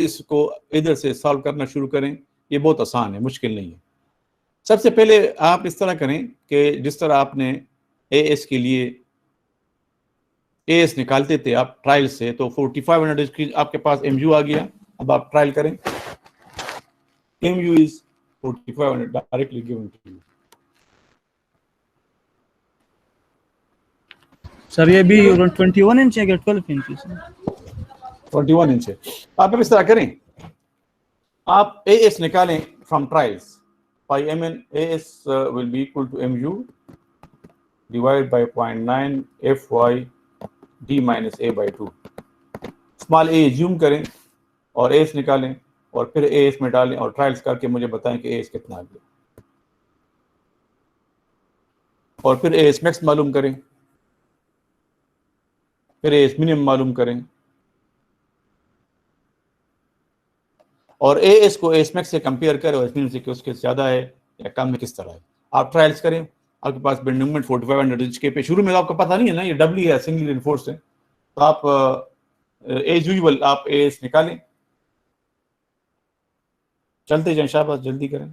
इसको इधर से सॉल्व करना शुरू करें। ये बहुत आसान है, मुश्किल नहीं है। सबसे पहले आप इस तरह करें कि जिस तरह आपने एएस के लिए एएस निकालते थे आप ट्रायल से, तो 4500 की आपके पास एमयू आ गया। अब आप ट्रायल करें, MU is 4500 directly given to you. Sir ये भी 21 इंच है क्या 12 इंच? 21 इंच है। आप इस तरह करें, आप एएस निकालें from trials by mn as will be equal to mu divided by 0.9 fy d minus a by 2। Small ए ज्यूम करें और एस निकालें और फिर एस में डालें और ट्रायल्स करके मुझे बताएं कि एस कितना आ गया, और फिर एस मैक्स मालूम करें, फिर एस मिनिमम मालूम करें, और एएस को एस मैक्स से कंपेयर करें और एस मिनिमम से कि उसके ज़्यादा है या कम है, किस तरह है। आप ट्रायल्स करें, आपके पास बेंड मूवमेंट 4500 के पे शुरू में आपको पता नहीं है ना, ये डबली है, सिंगली रिइंफोर्स है, तो आप एज यूजुअल आप एएस निकालें, चलते जाएं, शाबाश, जल्दी करें।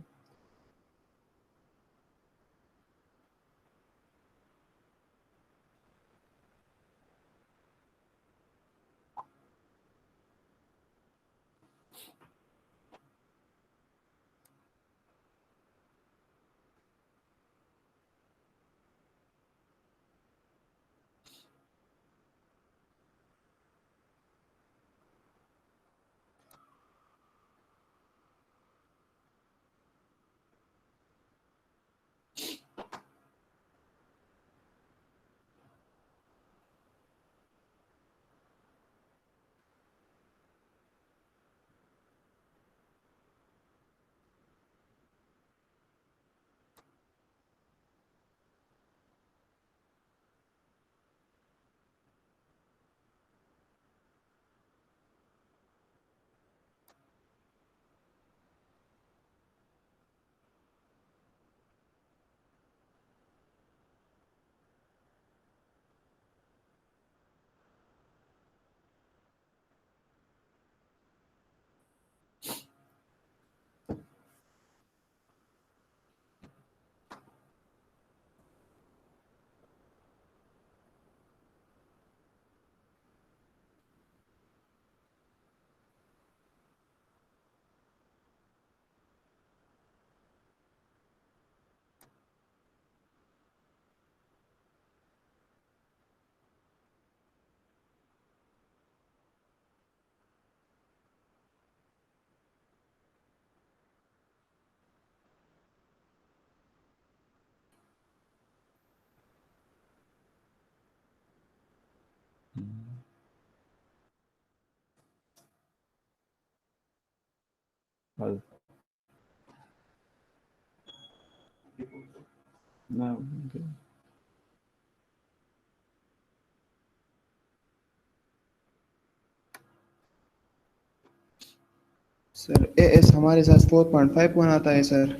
सर एएस हमारे साथ 4.51 आता है सर,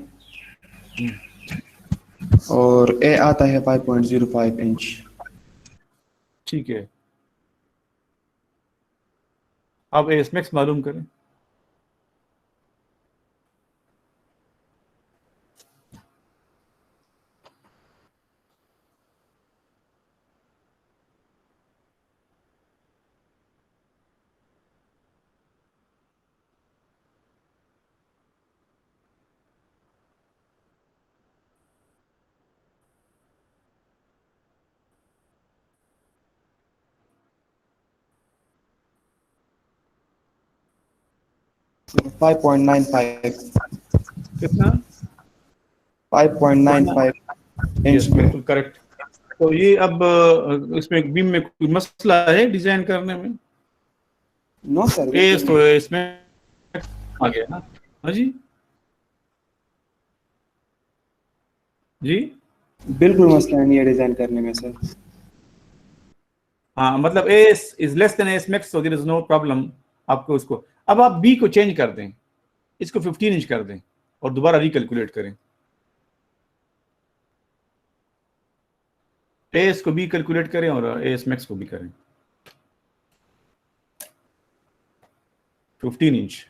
और ए आता है 5.05 इंच। ठीक है, अब एस मैक्स मालूम करें। सर 5.95, कितना? 5.95 इंच यस, में। बिल्कुल करेक्ट। तो ये अब इसमें बीम में कोई मसला है डिजाइन करने में? नो सर, एस बिल्कुल तो इसमें आ गया ना? हाँ जी, जी बिल्कुल मसला नहीं है डिजाइन करने में सर। हाँ, मतलब S is less than S max, so there is no problem आपको उसको। अब आप बी को चेंज कर दें, इसको 15 इंच कर दें और दोबारा रिकैलकुलेट करें। एस को बी कैलकुलेट करें और एस मैक्स को भी करें। 15 इंच।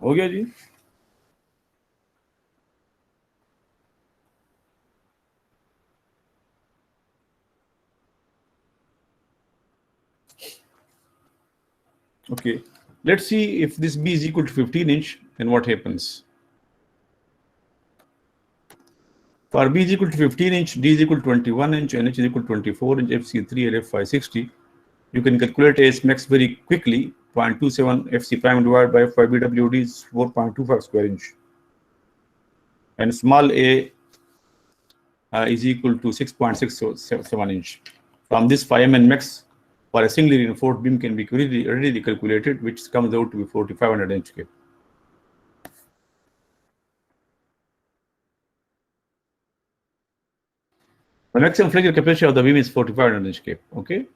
हो गया जी। Okay, let's see if this B is equal to 15 inch, then what happens. For B is equal to 15 inch, D is equal to 21 inch, and H is equal to 24 inch, FC3 and F560. You can calculate S max very quickly. 0.27 FC prime divided by F5 BWD is 4.25 square inch. And small a is equal to 6.677 inch. From this 5mm max for a singly reinforced beam can be readily calculated, which comes out to be 4500 inch. The maximum flexure capacity of the beam is 4500 inch cape. Okay.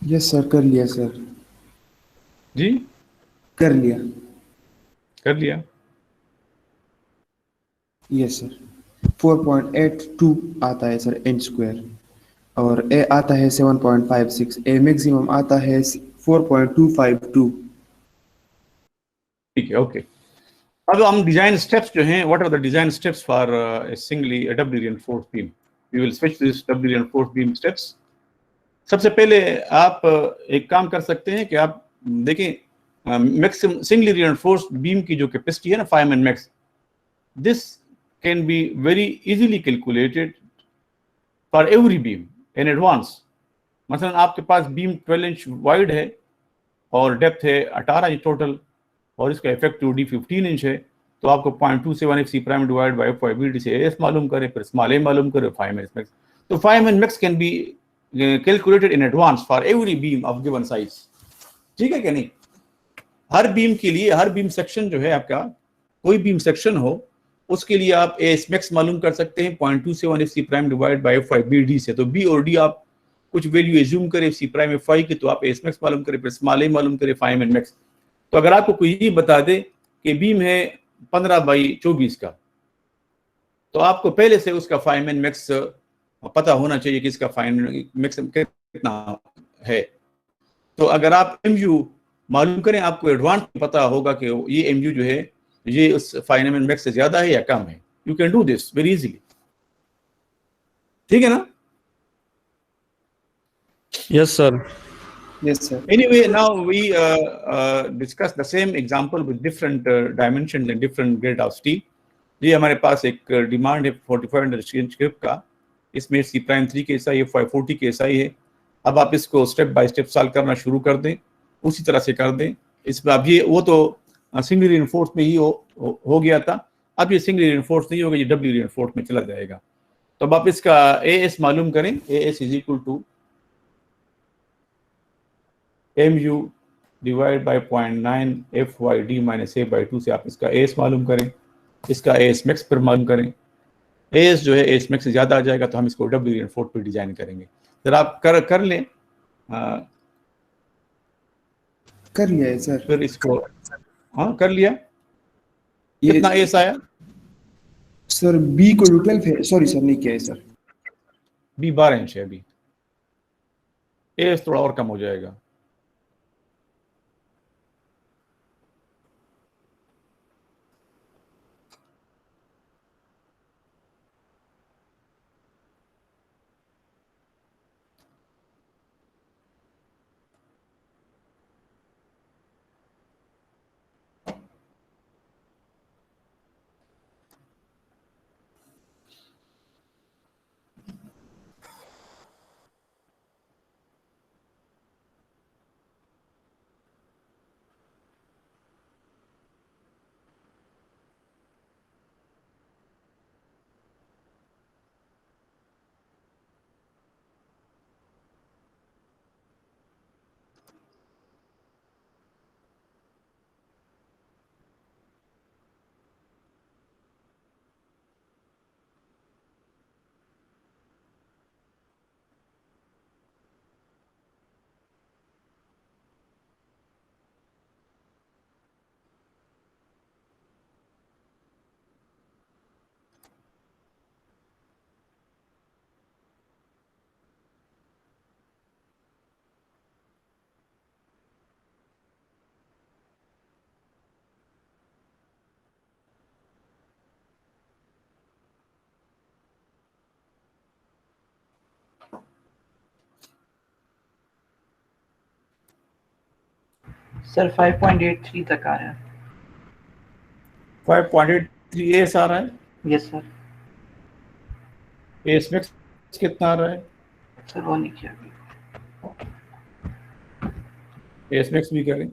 Yes sir, कर लिया sir. जी, कर लिया। कर लिया। Yes sir, 4.82 आता है sir inch square, और ए आता है 7.56, ए मैक्सिमम आता है 4.252। ठीक है, ओके। अब हम डिजाइन स्टेप्स जो हैं, what are the design steps for singly doubly reinforced beam. We will switch this doubly reinforced beam steps. सबसे पहले आप एक काम कर सकते हैं कि आप देखें मैक्सिमम सिंगली रिइंफोर्स्ड बीम की जो कैपेसिटी है ना 5mm max, this can be very easily calculated for every beam in advance. मसलन आपके पास बीम 12 इंच वाइड है और डेप्थ है 18 इंच टोटल, और इसका इफेक्टिव डी 15 इंच है, तो आपको 0.27 F C prime divide by F Y B D से एस मालूम करें, फिर स्मॉल ए मालूम करें, 5mm मैक्स। तो 5mm max can be calculated in advance for every beam of given size. ठीक है कि नहीं? हर बीम के लिए, हर बीम सेक्शन जो है आपका, कोई बीम सेक्शन हो, उसके लिए आप एस मैक्स मालूम कर सकते हैं 0.27 F C prime divide by F Y B D से। तो बी और डी आप कुछ वैल्यू एज्यूम करें F C prime F Y की, तो आप एस मैक्स मालूम करें, फिर स्मॉल ए मालूम करें, 5mm मैक्स। तो अगर आपको कोई ये बता दे कि बीम है 15 बाई 24 का, तो आपको पहले से उसका 5mm मैक्स पता होना चाहिए कि इसका 5mm मैक्स कितना है। तो अगर आप MU मालूम करें, आपको एडवांस पता होगा कि ये MU जो है ये उस 5mm मैक्स से ज्यादा है या कम है। You can do this very easily. ठीक है ना? Yes, sir. Yes sir. Anyway, now we discuss the same example with different dimensions and different grade of steel. ये हमारे पास एक डिमांड है 4500 एक्सचेंज स्क्रिप्ट का, इसमें C'3 के SI है, 540 के SI है। अब आप इसको स्टेप बाय स्टेप सॉल्व करना शुरू कर दें, उसी तरह से कर दें। इसमें अब ये वो तो सिंगल रिइंफोर्स में ही हो गया था, अब ये सिंगल रिइंफोर्स नहीं होगा, ये डबल रिइंफोर्स में चला जाएगा। तो अब आप इसका AS मालूम करें, AS is equal to MU divide by 0.9 FYD minus A/2 से आप इसका AS मालूम करें, इसका AS मैक्स पर मालूम करें। AS जो है AS मैक्स से ज्यादा आ जाएगा तो हम इसको डबल रिइंफोर्स पे डिजाइन करेंगे। जरा आप कर लें, कर लिया है सर। फिर इसको हाँ कर लिया। ये कितना AS आया? सर B को 12 है, सॉरी सर नहीं किया है सर। B 12 इंच है अभी, AS थोड़ा और कम हो जाएगा। सर 5.83 तक आ रहा है। 5.83 AS आ रहा है। Yes sir. AS मैक्स कितना आ रहा है? सर वो नहीं किया। AS मैक्स भी करें।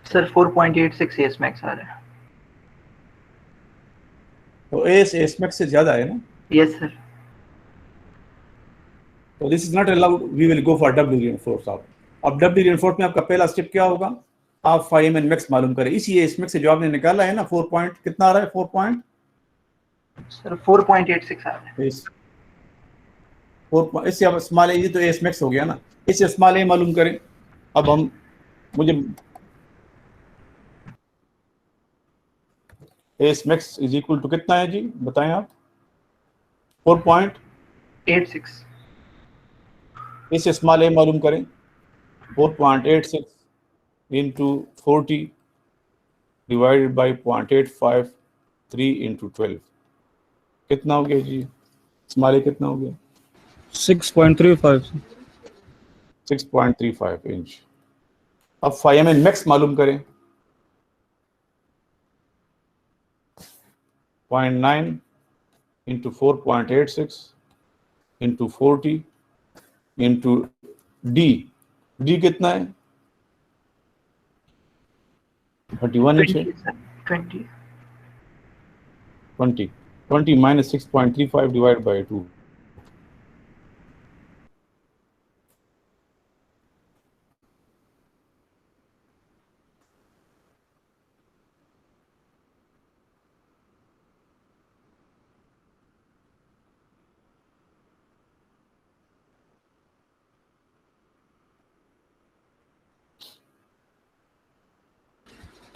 सर 4.86 एस मैक्स आ रहा है। तो AS मैक्स से ज्यादा है ना? Yes sir. तो this is not allowed, we will go for double reinforce. आप अब डबल रिइंफोर्स में आपका पहला स्टेप क्या होगा? आप 5 मैक्स मालूम करें। इसी AS मैक्स से जो आपने निकाला है ना 4 पॉइंट कितना आ रहा है? 4 पॉइंट सर 4.86 आ रहा है। इससे अब स्मॉल ए तो AS मैक्स हो गया ना, इससे स्मॉल ए मालूम करें। अब हम मुझे AS max is equal to कितना है जी बताएं आप? 4.86। 86। इससे स्मॉल ए मालूम करें। 4.86 इंटू 40 डिवाइडेड बाई 0.853 इंटू 12 कितना हो गया जी? स्मॉल ए कितना हो गया? 6.35। 6.35 इंच। अब 5 मैक्स मालूम करें। 0.9 इंटू 4.86 इंटू 40 इंटू डी कितना है? 31 इंच है। 20। 20 माइनस 6.35 डिवाइड बाई 2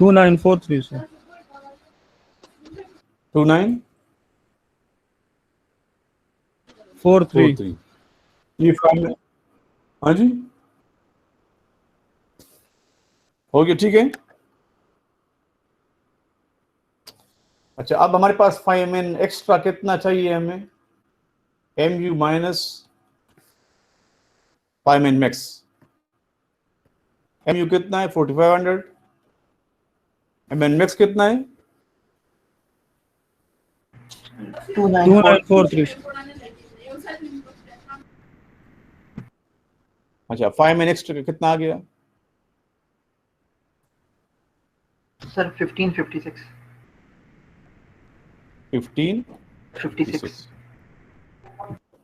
2943 सर। 2943 43। ये 5 हाँ जी, हो गया, ठीक है। अच्छा, अब हमारे पास 5mn एक्स्ट्रा कितना चाहिए हमें, mu minus 5mn max. mu कितना है 4500, mn मैक्स कितना है 2943 2943 अच्छा 5mn एक्स्ट्रा कितना आ गया, सर 1556 1556।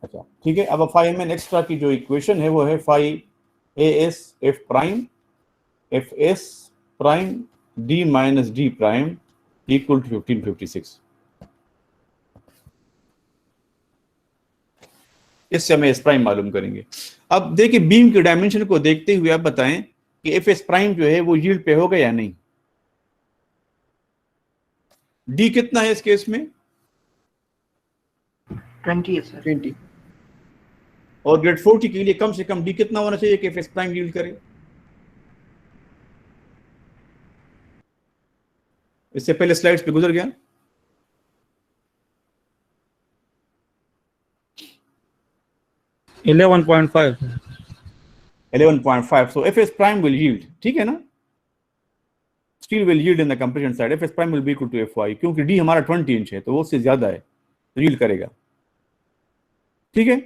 अच्छा ठीक है, अब 5mn एक्स्ट्रा की जो इक्वेशन है वो है 5as f prime fs prime d minus d prime equal to 1556। इससे हमें एस प्राइम मालूम करेंगे। अब देखिए बीम के डायमेंशन को देखते हुए आप बताएं कि एफ एस प्राइम जो है वो यील्ड पे होगा या नहीं। डी कितना है इस केस में 20 है सर 20। और ग्रेड 40 के लिए कम से कम डी कितना होना चाहिए कि एफ एस प्राइम यील्ड करे। इससे पहले स्लाइड्स पे गुजर गया। Eleven point 11.5 so fs prime will yield, ठीक है ना, still will yield in the compression side, fs prime will be equal to fy, क्योंकि d हमारा 20 इंच है तो वो उससे ज्यादा है तो yield करेगा। ठीक है,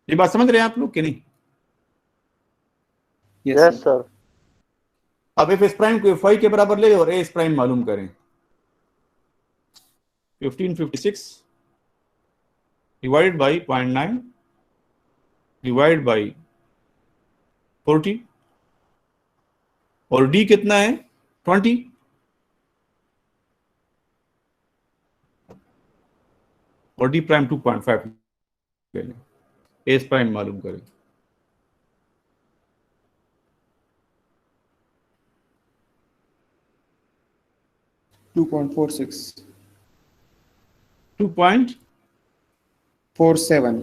ये बात समझ रहे हैं आप लोग कि नहीं। Yes sir. अब fs प्राइम को fy के बराबर ले और as प्राइम मालूम करें। 1556 divided by 0.9 divided by 40 और d कितना है 20 और d प्राइम 2.5 ले लें, एस प्राइम मालूम करें। To 2.46 2.47 47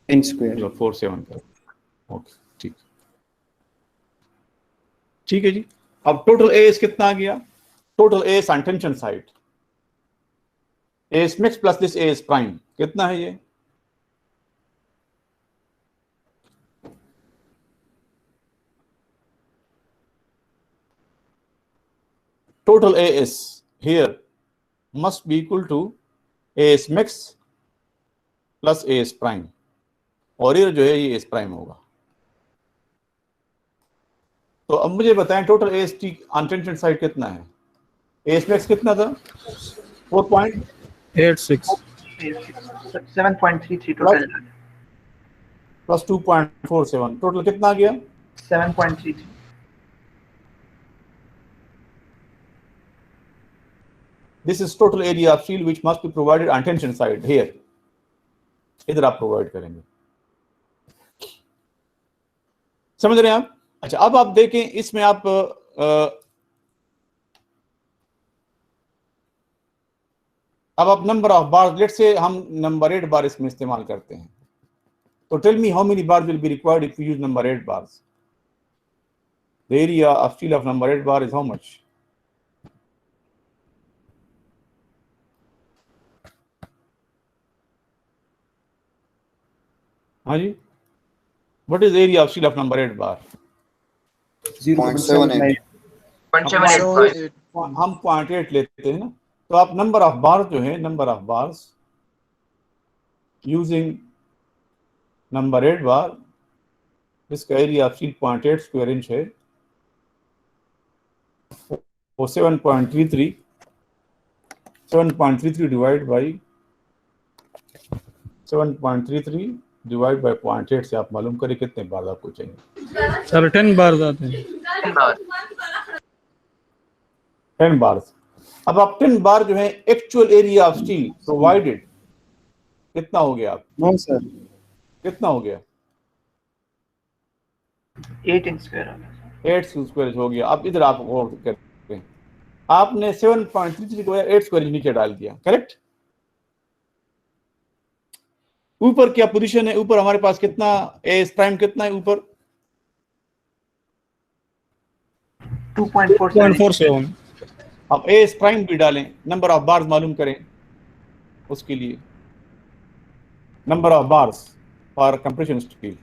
inch square. 47 का, ओके ठीक, ठीक है जी। अब टोटल एस कितना आ गया, total S on tension side S max plus this S prime कितना है ये, total AS here must be equal to AS max plus AS prime और ये जो है ये AS prime होगा। तो अब मुझे बताएं total AST on tension side कितना है, AS max कितना था 4.86 7.33 टोटल प्लस 2.47 टोटल कितना आ गया 7.33 This is total area of steel which must be provided on tension side here, इधर आप प्रोवाइड करेंगे, समझ रहे हैं आप। अच्छा अब आप देखें इसमें आप अब नंबर ऑफ बार, लेट से हम नंबर 8 बार इसमें इस्तेमाल करते हैं, तो tell me how many bar will be required if you use number 8 bars. The area of steel of number 8 bar is how much, हाँ जी, what is area of steel of number 8 bar 0.78 हम 0.8 लेते हैं ना, तो आप number of बार जो है number of bars using number 8 बार, इसका area of steel 0.8 square inch है, वो 7.33 डिवाइड बाई 7.33 डिवाइड बाई 0.8 से आप मालूम करें कितने बार आपको चाहिए। सर 10 बार आते हैं 10 बार। अब आप 10 बार जो है actual area of steel provided कितना हो गया, आप नो सर कितना हो गया 8 इंच स्क्वायर 8 स्क्वायर हो गया। अब इधर आप गौर करते हैं, आपने 7.33 को 8 स्क्वायर नीचे डाल दिया, करेक्ट। ऊपर क्या पोजीशन है, ऊपर हमारे पास कितना एस प्राइम कितना है ऊपर? 2.47 2.47 अब एस प्राइम भी डालें, नंबर ऑफ बार्स मालूम करें उसके लिए, number of bars for compression steel.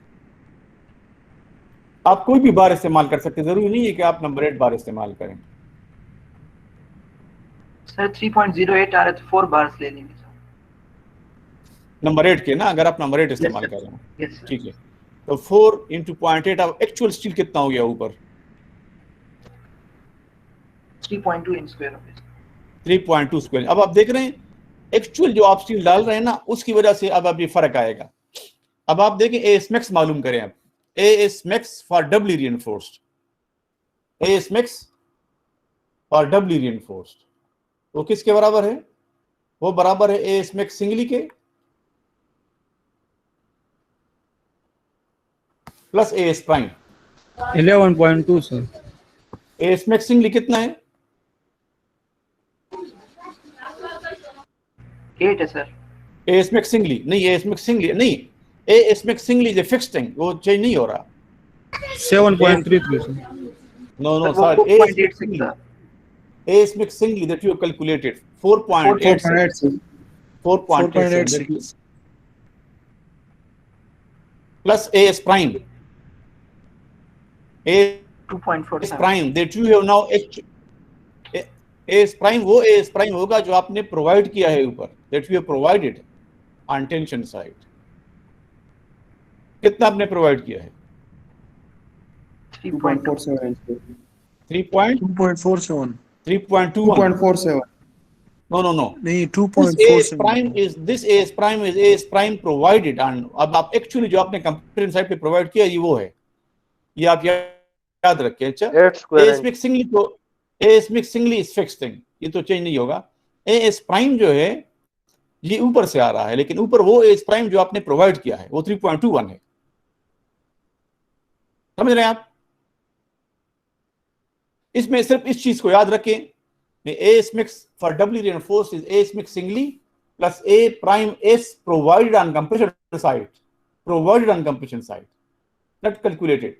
आप कोई भी बार इस्तेमाल कर सकते, जरूरी नहीं है कि आप नंबर 8 बार इस्तेमाल करें। सर 3.08 आ रहे तो 4 बार्स ले लेंगे सर। नंबर 8 के ना, अगर आप नंबर 8 इस्तेमाल sir. कर रहे हैं, यस सर। ठीक है। तो 4 × 0.8, अब एक्चुअल स्टील कितना हो गया ऊपर? 3.2 इंच स्क्वायर हो गया। 3.2 स्क्वायर। अब आप देख रहे हैं एक्चुअल जो आप स्टील डाल रहे हैं ना, उसकी वजह से अब ये फर्क आएगा। अब आप देखें एएस मैक्स मालूम करें आप, AS max for doubly reinforced, AS max for doubly reinforced वो किसके बराबर है? वो बराबर है एएस मैक्स सिंगली के plus AS prime. 11.2 sir. AS max singly कितना है? 8 है सर। एएस मैक्स सिंगली नहीं, एएस मैक्स सिंगली नहीं, एएस मैक्स सिंगली जो फिक्स्ड है वो चेंज नहीं हो रहा। 7.33 सर। No, सर वो sir. 4.86 था। AS mix singly that you have calculated 4.87. 4.87 plus AS prime. AS 2.47 prime that you have now AS prime वो AS prime होगा जो आपने प्रोवाइड किया है ऊपर, that you have provided on tension side. कितना आपने प्रोवाइड किया है? 2.47 2.47 3.21. 2.47 No. नहीं This AS prime is AS prime provided on, अब आप एक्चुअली जो आपने कंप्यूटर साइड पे प्रोवाइड किया ये वो है, ये आप याद रखें। अच्छा, AS mix singly तो AS mix singly is fixed thing, ये तो चेंज नहीं होगा। AS prime जो है ये ऊपर से आ रहा है, लेकिन ऊपर वो AS prime जो आपने प्रोवाइड किया है वो 3.21 है। समझ रहे हैं आप? इसमें सिर्फ इस चीज को याद रखें, AS mix for doubly reinforced is AS mix singly plus A prime S provided on compression side, not calculated.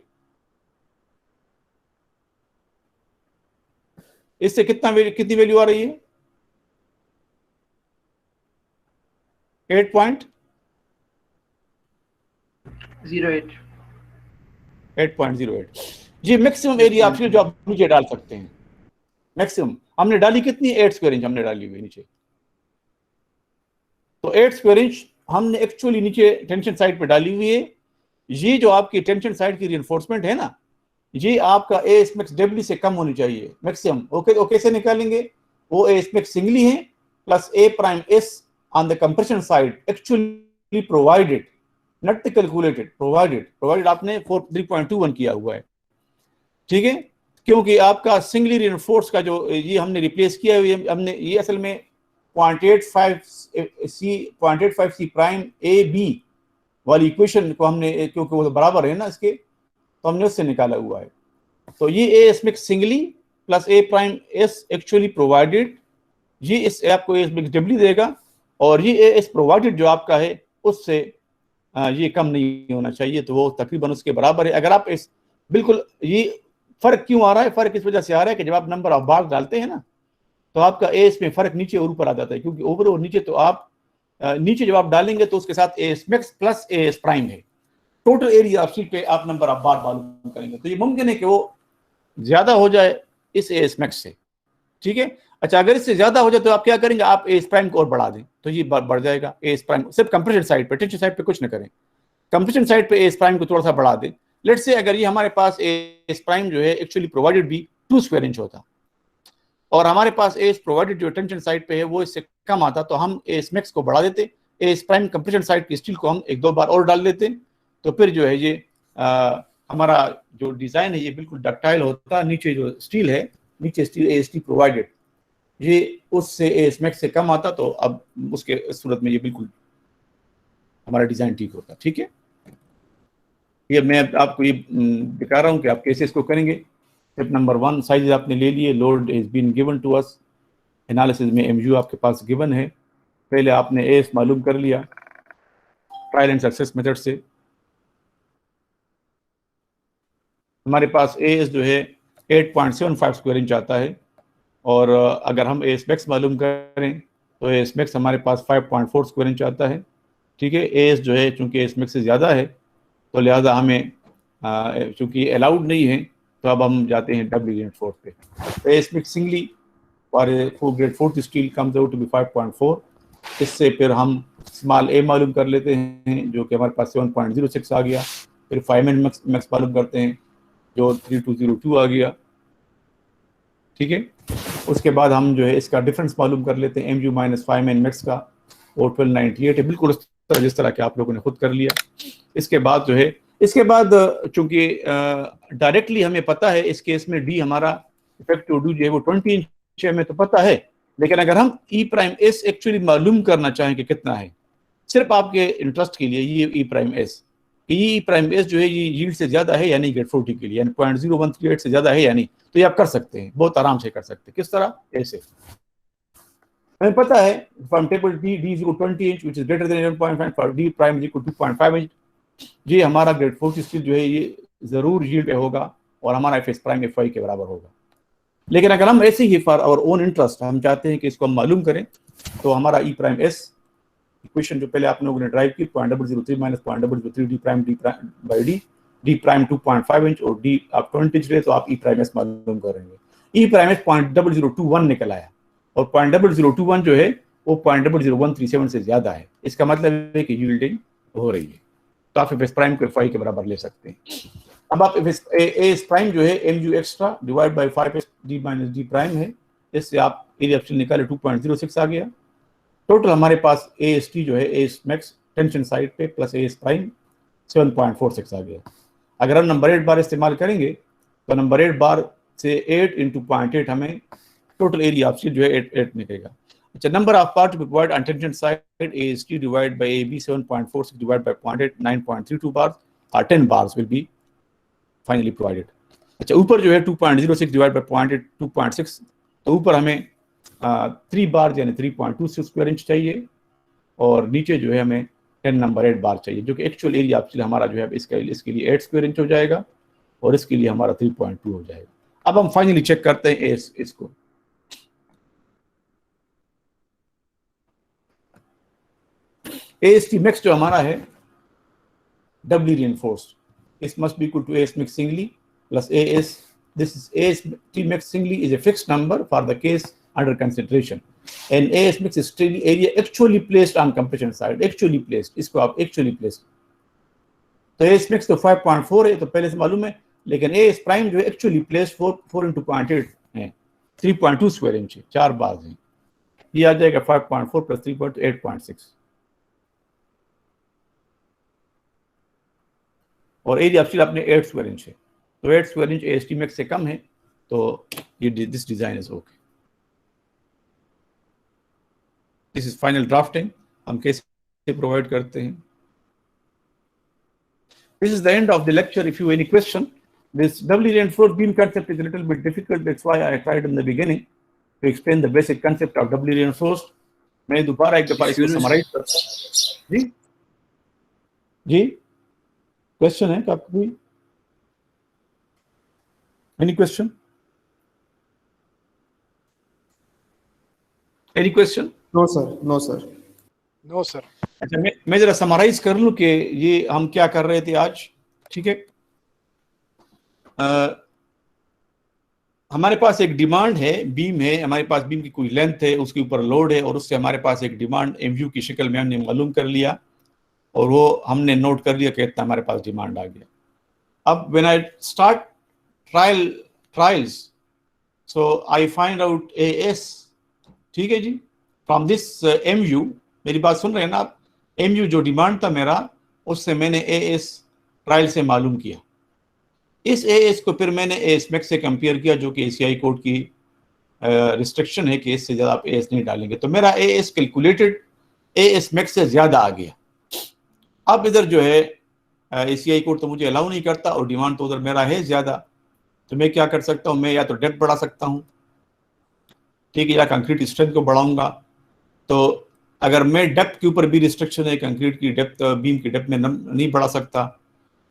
इससे कितनी वैल्यू आ रही है? 8.08 जी। मैक्सिमम एरिया आपके जो आप नीचे डाल सकते हैं, मैक्सिमम हमने डाली कितनी? 8 स्क्वायर इंच हमने डाली हुई नीचे। तो 8 स्क्वायर इंच हमने एक्चुअली नीचे टेंशन साइड पे डाली हुई है। ये जो आपकी टेंशन साइड की रिइंफोर्समेंट है ना, ये आपका एएस मैक्स डब्ल्यू से कम होनी चाहिए मैक्सिमम। ओके, कैसे निकालेंगे? वो एएस मैक्स सिंगली है plus A prime S on the compression side actually provided, not calculated, provided आपने 3.21 किया हुआ है, ठीक है। क्योंकि आपका सिंगली रिइंफोर्स का जो ये हमने रिप्लेस किया है, हमने ये असल में 0.85 सी प्राइम ए बी वाली इक्वेशन को हमने, क्योंकि वो बराबर है ना इसके, तो हमने उससे निकाला हुआ है। तो ये एएस मिक्स सिंगली प्लस ए प्राइम एस एक्चुअली प्रोवाइडेड, ये इस आपको एएस मिक्स डब्ल्यू देगा, और ये एएस प्रोवाइडेड जो आपका है उससे ये कम नहीं होना चाहिए, तो वो तकरीबन उसके बराबर है। अगर आप इस बिल्कुल, ये फर्क क्यों आ रहा है? फर्क इस वजह से आ रहा है कि जब आप नंबर ऑफ बार डालते हैं ना, तो आपका एएस में फर्क नीचे और ऊपर आ जाता है, क्योंकि ओवर और नीचे, तो आप नीचे जब आप डालेंगे तो उसके साथ as max plus AS prime है, टोटल एरिया ऑफ शीट पे आप नंबर ऑफ बार मालूम करेंगे। तो ये मुमकिन है कि वो ज्यादा हो जाए इस एएस मैक्स से, ठीक है। अच्छा, अगर इससे ज्यादा हो जाए तो आप क्या करेंगे? आप एएस प्राइम को और बढ़ा दें, तो ये बढ़ जाएगा एएस प्राइम। सिर्फ कंप्रेशन साइड पे, टेंशन साइड पे कुछ ना करें, कंप्रेशन साइड पे एएस प्राइम को थोड़ा सा बढ़ा दें। लेट्स से अगर ये हमारे पास एएस प्राइम जो है एक्चुअली प्रोवाइडेड भी 2 स्क्वायर इंच होता, और हमारे पास एएस प्रोवाइडेड जो टेंशन साइड पे है वो इससे कम आता, तो हम एएस मैक्स को बढ़ा देते, एएस प्राइम कंप्रेशन साइड की स्टील को हम 1-2 बार और डाल देते, तो फिर जो है ये हमारा जो डिजाइन है ये बिल्कुल डक्टाइल होता। नीचे जो स्टील है, नीचे स्टील एएसटी प्रोवाइडेड, ये उससे एएस मैक्स से कम आता, तो अब उसके सूरत में ये बिल्कुल हमारा डिजाइन ठीक होता, ठीक है। ये मैं आपको ये दिखा रहा हूँ कि आप कैसे इसको करेंगे। स्टेप नंबर 1, साइज आपने ले लिए, load is been given to us, analysis में एमयू आपके पास गिवन है, पहले आपने एएस मालूम कर लिया, ट्रायल एंड सक्सेस मेथड से। हमारे पास एएस जो है 8.75 स्क्वायर इंच आता है, और अगर हम एएस मैक्स मालूम करें तो एएस मैक्स हमारे पास 5.4 स्क्वायर इंच आता है। ठीक है, एएस जो है चूंकि एएस मैक्स से ज़्यादा है तो लिहाजा हमें चूंकि अलाउड नहीं है तो अब हम जाते हैं डब्ल्यू यूनिट फोर्स पे। तो एएस मैक्स सिंगली और grade 4 steel comes out to be 5.4। इससे फिर हम स्मॉल ए मालूम कर लेते हैं जो कि हमारे पास 7.06 आ गया। फिर 5 मैक्स मालूम करते हैं जो 3202 आ गया। ठीक है, उसके बाद हम जो है इसका डिफरेंस मालूम कर लेते हैं MU माइनस 5 मैक्स का, और 1298 है, बिल्कुल उस तरह जिस तरह के आप लोगों ने खुद कर लिया। इसके बाद जो है, इसके बाद चूंकि डायरेक्टली हमें पता है इस केस में डी हमारा इफेक्टिव डी जो है वो 20 इंच है, हमें तो पता है, लेकिन अगर हम ई प्राइम एस एक्चुअली मालूम करना चाहें कि कितना है, सिर्फ आपके इंटरेस्ट के लिए, ये ई प्राइम एस जो है ये यील्ड से ज्यादा है या नहीं ग्रेड 40 के लिए, यानी 0.0138 से ज्यादा है या नहीं, तो ये आप कर सकते हैं, बहुत आराम से कर सकते हैं। किस तरह? ऐसे हमें पता है from table D is equal 20 inch which is greater than 11.5 for D prime is equal 2.5 inch. ये हमारा ग्रेड 40 स्टील जो है ये जरूर यील्ड पे होगा और हमारा एफएस प्राइम एफआई के बराबर होगा। लेकिन अगर हम ऐसे ही फॉर आवर ओन इंटरेस्ट हम चाहते हैं कि इसको हम मालूम करें, तो हमारा ई प्राइम एस इक्वेशन जो पहले आप लोगों ने ड्राइव की 0.003 minus 0.003 D prime by D prime 2.5 inch और डी आप 20 इंच ले तो आप ई प्राइम एस मालूम करेंगे। ई प्राइम एस 0.0021 निकल आया, और 0.0021 जो है वो 0.00137 से ज्यादा है। इसका मतलब है कि यील्डिंग हो रही है, तो आप एफएस प्राइम को एफआई के बराबर ले सकते हैं। अब आप एस प्राइम जो है MU extra divide by 5 D minus D prime है, इससे आप एरिया एप्सिलॉन निकाले 2.06 आ गया। टोटल हमारे पास AST जो है एस मैक्स टेंशन साइड पे प्लस एस प्राइम 7.46 आ गया। अगर हम नंबर 8 बार इस्तेमाल करेंगे तो नंबर 8 बार से 8 इंटू 0.8 हमें टोटल एरिया एप्सिलॉन जो है 8 निकलेगा। अच्छा, number of part to be provide on tension side AST divide by AB 7.46 divide by 0.8 9.32 bar और 10 bars will be finally provided. अच्छा, ऊपर जो है 2.06 डिवाइड बाय 0.8 2.6, तो ऊपर हमें 3 बार यानी 3.26 स्क्वायर इंच चाहिए, और नीचे जो है हमें 10 नंबर 8 बार चाहिए, जो कि एक्चुअल एरिया एक्चुअली हमारा जो है इसके लिए 8 स्क्वायर इंच हो जाएगा और इसके लिए हमारा 3.2 हो जाएगा। अब हम फाइनली चेक करते हैं इसको। AST मैक्स जो हमारा है डबली reinforced, this must be equal to AS max singly plus AS. This is AST max singly is a fixed number for the case under consideration, and AS max is still area actually placed on compression side, actually placed, इसको आप actually placed। तो AS max तो 5.4 है, तो पहले से मालूम है, लेकिन AS प्राइम जो है actually placed 4 into 0.8 है, 3.2 स्क्वायर इंच है, 4 बार है, ये आ जाएगा 5.4 plus 3.8.6, और एरिया एक्चुअली अपने 8 स्क्वायर इंच है, तो 8 स्क्वायर इंच AST मैक्स से कम है, तो ये this design is okay. This is final drafting, हम कैसे प्रोवाइड करते हैं। This is the end of the lecture. If you any question, this doubly reinforced beam concept is a little bit difficult, that's why I tried in the beginning to explain the basic concept of doubly reinforced। मैं दोबारा एक दफा इसको summarise करता हूं। जी जी, question है आपको कोई? Any question? Any question? No sir, no sir, no sir. अच्छा, मैं जरा समराइज कर लूं कि ये हम क्या कर रहे थे आज। ठीक है, हमारे पास एक डिमांड है, बीम है, हमारे पास बीम की कोई लेंथ है, उसके ऊपर लोड है, और उससे हमारे पास एक डिमांड MU की शक्ल में हमने मालूम कर लिया, और वो हमने नोट कर लिया कि इतना हमारे पास डिमांड आ गया। अब when I start trials, so I find out AS। ठीक है जी, फ्रॉम दिस MU, मेरी बात सुन रहे हैं ना आप? MU जो डिमांड था मेरा, उससे मैंने AS ट्रायल से मालूम किया। इस AS को फिर मैंने AS मैक्स से कंपेयर किया, जो कि ACI कोड की रिस्ट्रिक्शन है कि इससे ज़्यादा आप AS नहीं डालेंगे, तो मेरा AS कैलकुलेटेड AS मैक्स से ज़्यादा आ गया। अब इधर जो है ACI कोड तो मुझे अलाउ नहीं करता, और डिमांड तो उधर मेरा है ज़्यादा, तो मैं क्या कर सकता हूँ, मैं या तो डेप्थ बढ़ा सकता हूँ, ठीक है, या कंक्रीट स्ट्रेंथ को बढ़ाऊंगा। तो अगर मैं डेप्थ के ऊपर भी रिस्ट्रिक्शन है, कंक्रीट की डेप्थ, बीम की डेप्थ में नहीं बढ़ा सकता,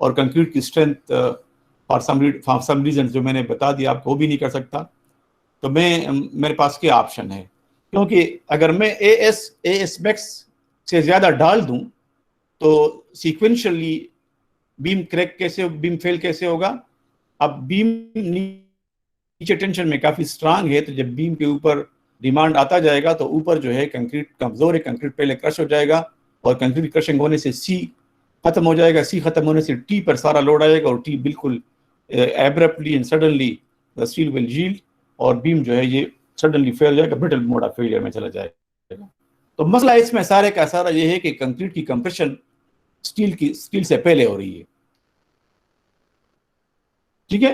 और कंक्रीट की स्ट्रेंथ फॉर सम रीजन जो मैंने बता दिया आपको, वो भी नहीं कर सकता, तो मेरे पास क्या ऑप्शन है? क्योंकि अगर मैं एएस मैक्स से ज़्यादा डाल दूं तो सीक्वेंशियली बीम फेल कैसे होगा? अब बीम नीचे टेंशन में काफ़ी स्ट्रांग है, तो जब बीम के ऊपर डिमांड आता जाएगा तो ऊपर जो है कंक्रीट कमज़ोर है, कंक्रीट पहले क्रश हो जाएगा, और कंक्रीट क्रशिंग होने से सी खत्म हो जाएगा, सी खत्म होने से टी पर सारा लोड आएगा, और टी बिल्कुल abruptly and suddenly the steel will yield, और बीम जो है ये सडनली फेल हो जाएगा, ब्रिटल मोड ऑफ फेलियर में चला जाएगा। तो मसला इसमें सारे का सारा ये है कि कंक्रीट की कंप्रेशन स्टील से पहले हो रही है, ठीक है?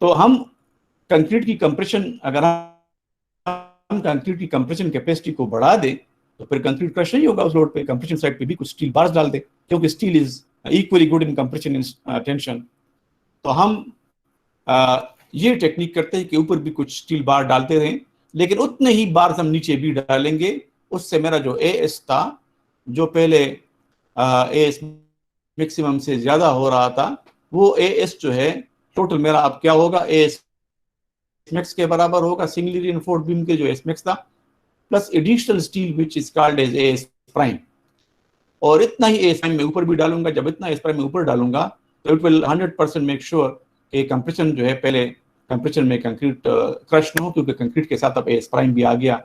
तो हम कंक्रीट की कंप्रेशन, अगर हम कंक्रीट की कंप्रेशन कैपेसिटी को बढ़ा दें तो फिर कंक्रीट क्रश नहीं होगा उस रोड पे, कंप्रेशन साइड पे भी कुछ स्टील बार्स डाल दे, क्योंकि steel is equally good in compression in tension. तो हम ये टेक्निक करते हैं कि ऊपर भी कुछ स्टील बार डालते रहें, लेकिन उतने ही बार हम नीचे भी डालेंगे, उससे मेरा जो एएस था, जो पहले एएस मैक्सिमम से ज्यादा हो रहा था, वो एएस जो है टोटल मेरा अब क्या होगा, एएस मैक्स के बराबर होगा सिंगली रिइंफोर्स्ड बीम के जो एस मैक्स था, plus additional steel which is called as AS prime. और इतना ही एएस प्राइम में ऊपर भी डालूंगा। जब इतना एएस प्राइम में ऊपर डालूंगा तो इट विल 100% मेक श्योर कि कंप्रेशन जो है, पहले कंप्रेशन में कंक्रीट क्रश ना हो, क्योंकि कंक्रीट के साथ अब एएस प्राइम भी आ गया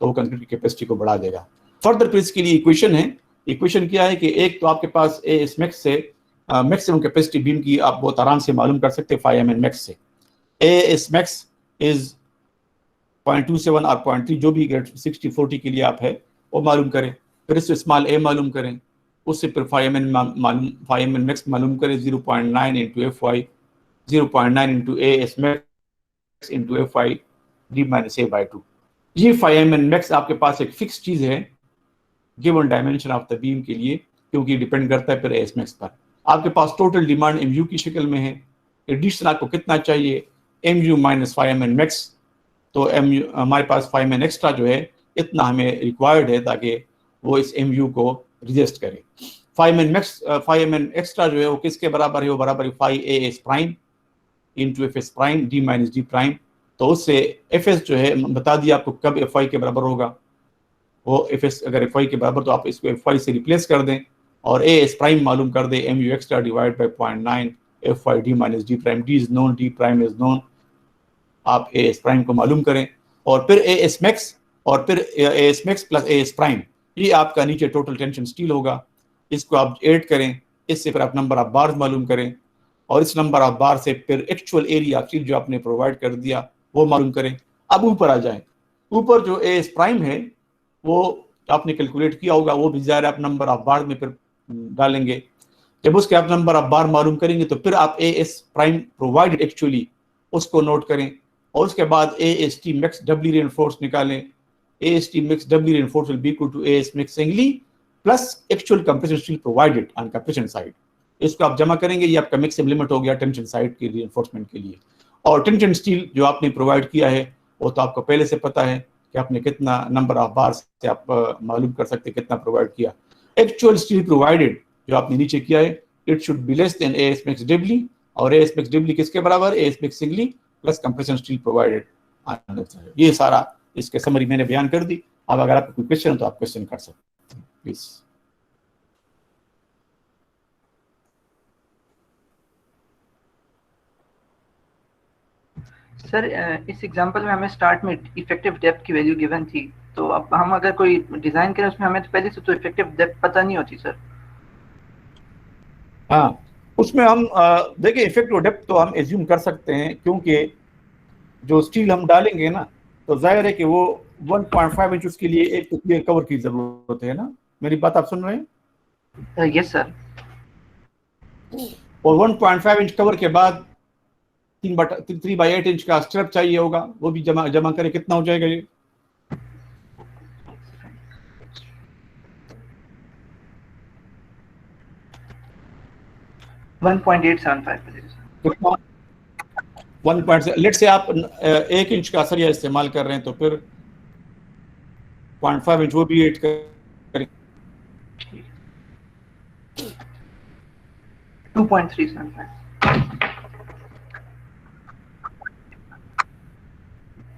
तो वो कंक्रीट की कैपेसिटी को बढ़ा देगा। फर्दर फिर इसके लिए इक्वेशन है। इक्वेशन क्या है कि एक तो आपके पास एएस मैक्स से मैक्सिमम कैपेसिटी बीम की आप बहुत आराम से मालूम कर सकते हैं 5 मैक्स से। एएस मैक्स इज 0.27 और 0.3 जो भी ग्रेड 60-40 के लिए आप है वो मालूम करें, फिर इससे स्मॉल ए मालूम करें, उससे फिर 5 मैक्स मालूम करें, 0.9 into F Y, 0.9 into AS max into F Y D minus A by 2। ये 5 मैक्स आपके पास एक फिक्स चीज है given dimension of the beam के लिए, क्योंकि डिपेंड करता है फिर एएस मैक्स पर। आपके पास टोटल डिमांड एमयू की शक्ल में है, एडिशन आपको कितना चाहिए, एमयू माइनस 5 मैक्स, तो एमयू हमारे पास 5 एक्स्ट्रा जो है इतना हमें रिक्वायर्ड है ताकि वो इस एमयू को रजिस्ट करे। 5 एक्स्ट्रा जो है वो किसके बराबर है, वो बराबर है 5 as prime into F S prime D minus D prime. तो उससे एफ एस जो है बता दिया आपको कब एफ वाई के बराबर होगा, वो एफ एस अगर एफ वाई के बराबर तो आप इसको एफ वाई से रिप्लेस कर दें और ए एस प्राइम मालूम कर दें, M U extra divide by 0.9 F Y D minus D prime, D is known, D prime is known, आप ए एस प्राइम को मालूम करें और फिर ए एस मैक्स और फिर ए एस मैक्स प्लस ए एस प्राइम, ये आपका नीचे टोटल टेंशन स्टील होगा। इसको आप ऐड करें, इससे फिर आप नंबर ऑफ बार्स मालूम करें और इस नंबर ऑफ बार से फिर एक्चुअल एरिया स्टील जो आपने प्रोवाइड कर दिया वो मालूम करें। अब ऊपर आ जाएं, ऊपर जो ए एस प्राइम है वो आपने कैलकुलेट किया होगा, वो भी ज़ाहिर आप नंबर ऑफ बार में फिर डालेंगे। जब उसके आप नंबर ऑफ बार मालूम करेंगे तो फिर आप A S prime provided actually उसको नोट करें और उसके बाद A S T max doubly reinforce निकालें। A S T max doubly reinforce will be equal to A S max singly plus actual compression steel provided on compression side. इसको आप जमा करेंगे, ये आपका मैक्सिमम लिमिट हो गया टेंशन साइड के रिइंफोर्समेंट के लिए। और टेंशन स्टील जो आपने प्रोवाइड किया है वो तो आपको पहले से पता है कि आपने कितना नंबर ऑफ बार से आप मालूम कर सकते कितना प्रोवाइड किया। एक्चुअल स्टील प्रोवाइडेड जो आपने नीचे किया है it should be less than A S max doubly, और ए एस मैक्स डब्ली किसके बराबर, ए S max singly plus compression steel provided. ये सारा इसके समरी मैंने बयान कर दी। अब अगर आपको कोई क्वेश्चन है तो आप क्वेश्चन कर सकते हैं प्लीज। सर इस एग्जांपल में हमें स्टार्ट में इफेक्टिव डेप्थ की वैल्यू गिवन थी, तो अब हम अगर कोई डिजाइन करें उसमें हमें तो पहले से तो इफेक्टिव डेप्थ पता नहीं होती सर। हाँ, उसमें हम देखिए इफेक्टिव डेप्थ तो हम एज्यूम कर सकते हैं, क्योंकि जो स्टील हम डालेंगे ना तो जाहिर है कि वो 1.5 इंच उसके लिए एक तो क्लियर कवर की जरूरत है ना। मेरी बात आप सुन रहे हैं? Yes sir. और 1.5 इंच कवर के बाद 3/8 इंच का स्ट्रैप चाहिए होगा, वो भी जमा करें, कितना हो जाएगा ये? लेट से आप 1 इंच का सरिया इस्तेमाल कर रहे हैं तो फिर 0.5 इंच वो भी ऐड कर 2.375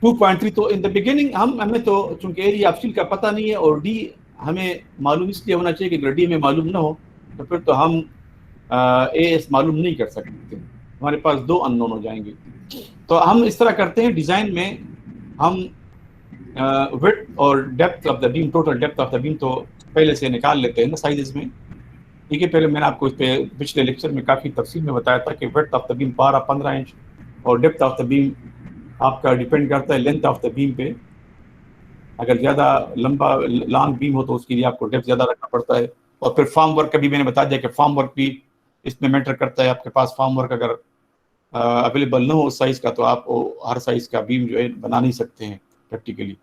2.3। तो इन द बिगिनिंग हमें तो चूंकि एरिया ऑफ सील का पता नहीं है और डी हमें मालूम इसलिए होना चाहिए कि अगर डी हमें मालूम ना हो तो फिर तो हम एएस मालूम नहीं कर सकते, हमारे पास दो अननोन हो जाएंगे। तो हम इस तरह करते हैं डिजाइन में, हम विड्थ और depth of the beam, total depth of the beam तो पहले से निकाल लेते हैं ना साइजेस में, ठीक है। पहले मैंने आपको इस पे पिछले लेक्चर में काफ़ी तफसील में बताया था कि width of the beam 12-15 inch और डेप्थ ऑफ द बीम आपका डिपेंड करता है लेंथ ऑफ द बीम पे। अगर ज़्यादा लंबा लॉन्ग बीम हो तो उसके लिए आपको डेप्थ ज़्यादा रखना पड़ता है। और फिर फॉर्म वर्क का भी मैंने बता दिया कि फॉर्म वर्क भी इसमें मैटर करता है। आपके पास फॉर्म वर्क अगर अवेलेबल ना हो उस साइज़ का तो आप हर साइज़ का बीम जो है बना नहीं सकते हैं प्रैक्टिकली।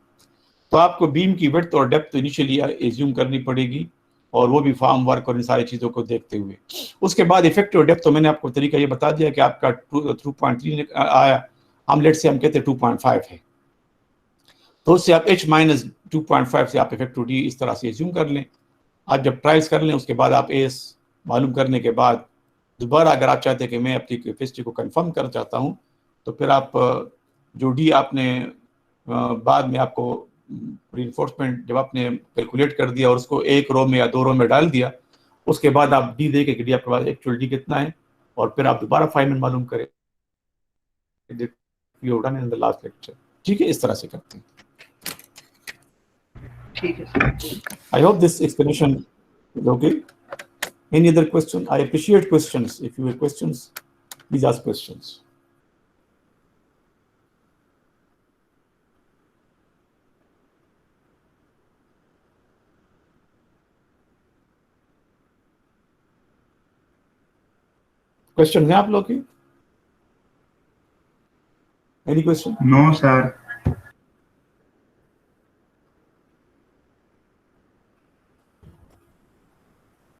तो आपको बीम की विड्थ और डेप्थ तो इनिशियली एज्यूम करनी पड़ेगी, और वो भी फॉर्म वर्क और इन सारी चीज़ों को देखते हुए। उसके बाद इफेक्टिव डेप्थ तो मैंने आपको तरीका ये बता दिया कि आपका 2.3 आया, हम लेट से हम कहते हैं 2.5 है, तो उससे आप H-2.5 से आप इफेक्टिव डी इस तरह से एज्यूम कर लें। आप जब ट्रायल्स कर लें उसके बाद आप एस मालूम करने के बाद दोबारा अगर आप चाहते हैं कि मैं अपनी कैपेसिटी को कंफर्म करना चाहता हूं तो फिर आप जो डी आपने बाद में आपको रीइंफोर्समेंट जब आपने कैलकुलेट कर दिया और उसको एक रो में या दो रो में डाल दिया, उसके बाद आप डी देखें कि डी आपके पास एक्चुअल डी कितना है, और फिर आप दोबारा फाइनल मालूम करें इन द लास्ट लेक्चर। ठीक है, इस तरह से करते हैं। ठीक है sir. I hope this explanation is okay. Any other question? I appreciate questions. If you have questions, please ask questions. Questions हैं आप लोग की? Any question? No, sir.